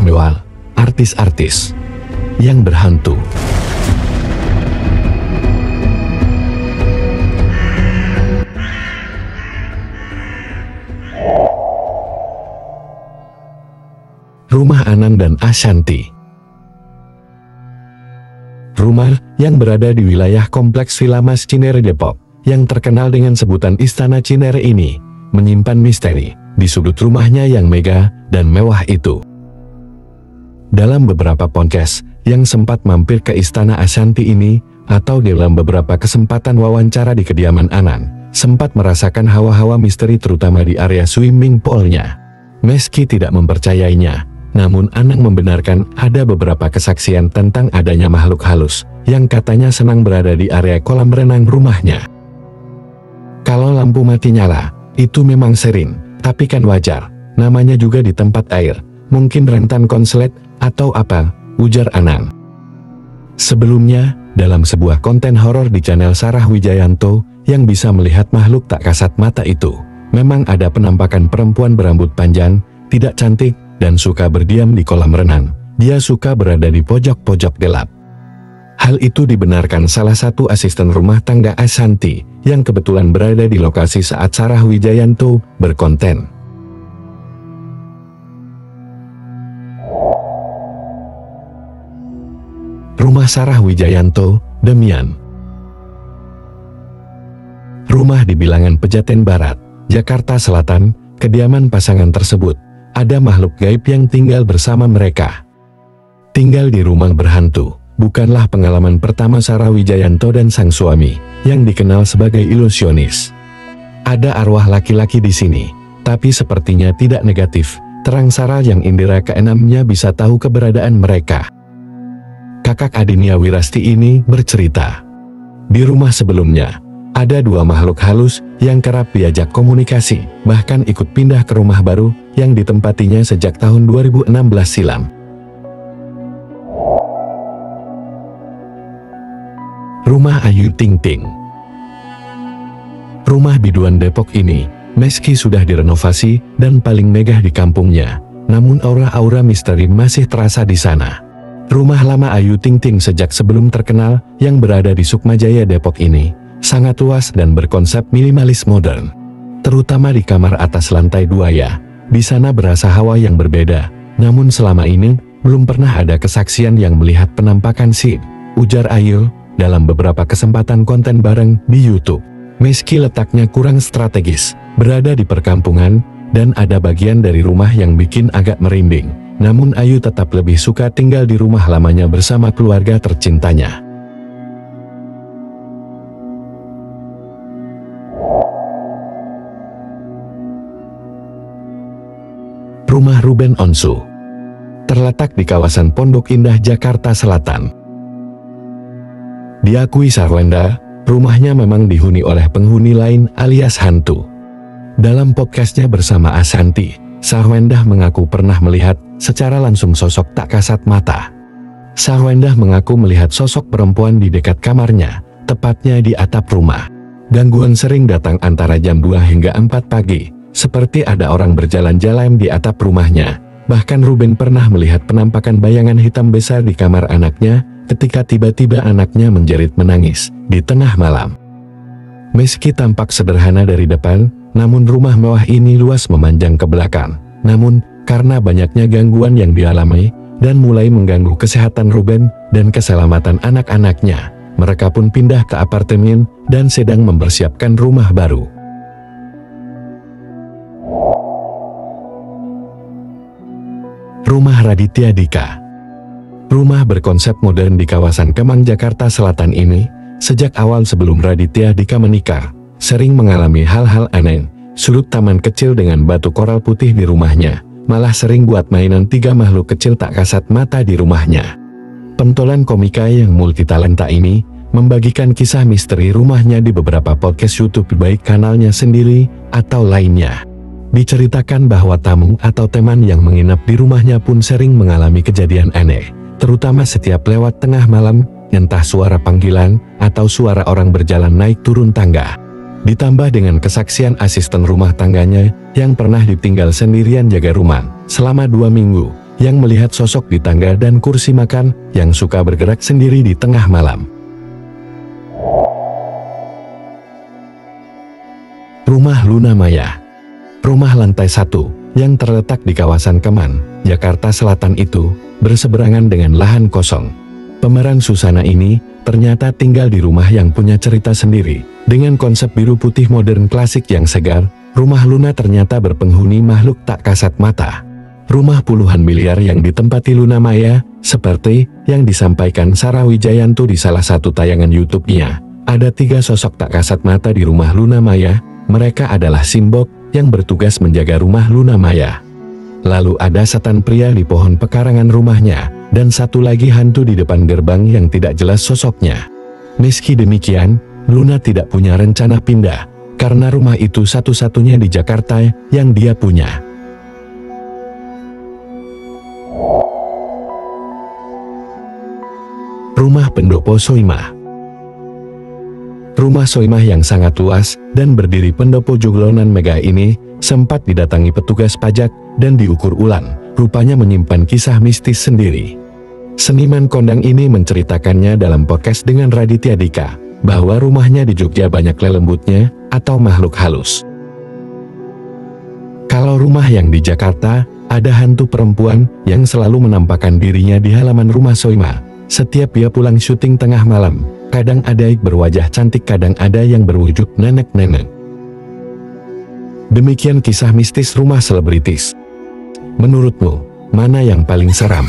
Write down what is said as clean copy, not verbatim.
mewah, artis-artis yang berhantu. Rumah Anang dan Ashanty. Rumah yang berada di wilayah Kompleks Villa Mas Cinere Depok, yang terkenal dengan sebutan Istana Cinere ini, menyimpan misteri di sudut rumahnya yang megah dan mewah itu. Dalam beberapa podcast yang sempat mampir ke Istana Ashanty ini, atau dalam beberapa kesempatan wawancara di kediaman Anang, sempat merasakan hawa-hawa misteri terutama di area swimming pool-nya. Meski tidak mempercayainya, namun Anang membenarkan ada beberapa kesaksian tentang adanya makhluk halus yang katanya senang berada di area kolam renang rumahnya. Kalau lampu mati nyala, itu memang sering, tapi kan wajar, namanya juga di tempat air, mungkin rentan konslet atau apa, ujar Anang. Sebelumnya, dalam sebuah konten horor di channel Sarah Wijayanto yang bisa melihat makhluk tak kasat mata itu, memang ada penampakan perempuan berambut panjang, tidak cantik, dan suka berdiam di kolam renang. Dia suka berada di pojok-pojok gelap. Hal itu dibenarkan salah satu asisten rumah tangga Ashanty yang kebetulan berada di lokasi saat Sarah Wijayanto berkonten. Rumah Sarah Wijayanto, Demian. Rumah di bilangan Pejaten Barat, Jakarta Selatan, kediaman pasangan tersebut, ada makhluk gaib yang tinggal bersama mereka. Tinggal di rumah berhantu bukanlah pengalaman pertama Sarah Wijayanto dan sang suami, yang dikenal sebagai ilusionis. Ada arwah laki-laki di sini, tapi sepertinya tidak negatif. Terang Sarah yang indera keenamnya bisa tahu keberadaan mereka. Kakak Adinia Wirasti ini bercerita, di rumah sebelumnya, ada dua makhluk halus yang kerap diajak komunikasi, bahkan ikut pindah ke rumah baru yang ditempatinya sejak tahun 2016 silam. Rumah Ayu Ting Ting. Rumah biduan Depok ini, meski sudah direnovasi dan paling megah di kampungnya, namun aura-aura misteri masih terasa di sana. Rumah lama Ayu Ting Ting sejak sebelum terkenal yang berada di Sukmajaya Depok ini, sangat luas dan berkonsep minimalis modern. Terutama di kamar atas lantai 2 ya, di sana berasa hawa yang berbeda. Namun selama ini, belum pernah ada kesaksian yang melihat penampakan sip, ujar Ayu, dalam beberapa kesempatan konten bareng di YouTube. Meski letaknya kurang strategis, berada di perkampungan, dan ada bagian dari rumah yang bikin agak merinding, namun Ayu tetap lebih suka tinggal di rumah lamanya bersama keluarga tercintanya. Rumah Ruben Onsu. Terletak di kawasan Pondok Indah, Jakarta Selatan. Diakui Sarwenda, rumahnya memang dihuni oleh penghuni lain alias hantu. Dalam podcastnya bersama Ashanty, Sarwenda mengaku pernah melihat secara langsung sosok tak kasat mata. Sarwenda mengaku melihat sosok perempuan di dekat kamarnya, tepatnya di atap rumah. Gangguan sering datang antara jam 2 hingga 4 pagi. Seperti ada orang berjalan-jalan di atap rumahnya. Bahkan Ruben pernah melihat penampakan bayangan hitam besar di kamar anaknya ketika tiba-tiba anaknya menjerit menangis di tengah malam. Meski tampak sederhana dari depan, namun rumah mewah ini luas memanjang ke belakang. Namun, karena banyaknya gangguan yang dialami dan mulai mengganggu kesehatan Ruben dan keselamatan anak-anaknya, mereka pun pindah ke apartemen dan sedang mempersiapkan rumah baru. Rumah Raditya Dika. Rumah berkonsep modern di kawasan Kemang, Jakarta Selatan ini, sejak awal sebelum Raditya Dika menikah, sering mengalami hal-hal aneh. Sudut taman kecil dengan batu koral putih di rumahnya, malah sering buat mainan 3 makhluk kecil tak kasat mata di rumahnya. Pentolan komika yang multitalenta ini, membagikan kisah misteri rumahnya di beberapa podcast YouTube baik kanalnya sendiri atau lainnya. Diceritakan bahwa tamu atau teman yang menginap di rumahnya pun sering mengalami kejadian aneh, terutama setiap lewat tengah malam, entah suara panggilan atau suara orang berjalan naik turun tangga. Ditambah dengan kesaksian asisten rumah tangganya yang pernah ditinggal sendirian jaga rumah selama 2 minggu, yang melihat sosok di tangga dan kursi makan yang suka bergerak sendiri di tengah malam. Rumah Luna Maya. Rumah lantai 1 yang terletak di kawasan Keman, Jakarta Selatan itu berseberangan dengan lahan kosong. Pemeran Susana ini ternyata tinggal di rumah yang punya cerita sendiri. Dengan konsep biru putih modern klasik yang segar, rumah Luna ternyata berpenghuni makhluk tak kasat mata. Rumah puluhan miliar yang ditempati Luna Maya, seperti yang disampaikan Sarah Wijayanto di salah satu tayangan YouTube-nya. Ada 3 sosok tak kasat mata di rumah Luna Maya. Mereka adalah Simbok yang bertugas menjaga rumah Luna Maya. Lalu ada setan pria di pohon pekarangan rumahnya, dan satu lagi hantu di depan gerbang yang tidak jelas sosoknya. Meski demikian, Luna tidak punya rencana pindah, karena rumah itu satu-satunya di Jakarta yang dia punya. Rumah Pendopo Soimah. Rumah Soimah yang sangat luas dan berdiri pendopo Joglonan Mega ini sempat didatangi petugas pajak dan diukur ulang, rupanya menyimpan kisah mistis sendiri. Seniman kondang ini menceritakannya dalam podcast dengan Raditya Dika, bahwa rumahnya di Jogja banyak lelembutnya atau makhluk halus. Kalau rumah yang di Jakarta, ada hantu perempuan yang selalu menampakkan dirinya di halaman rumah Soimah. Setiap dia pulang syuting tengah malam, kadang ada yang berwajah cantik, kadang ada yang berwujud nenek-nenek. Demikian kisah mistis rumah selebritis. Menurutmu, mana yang paling seram?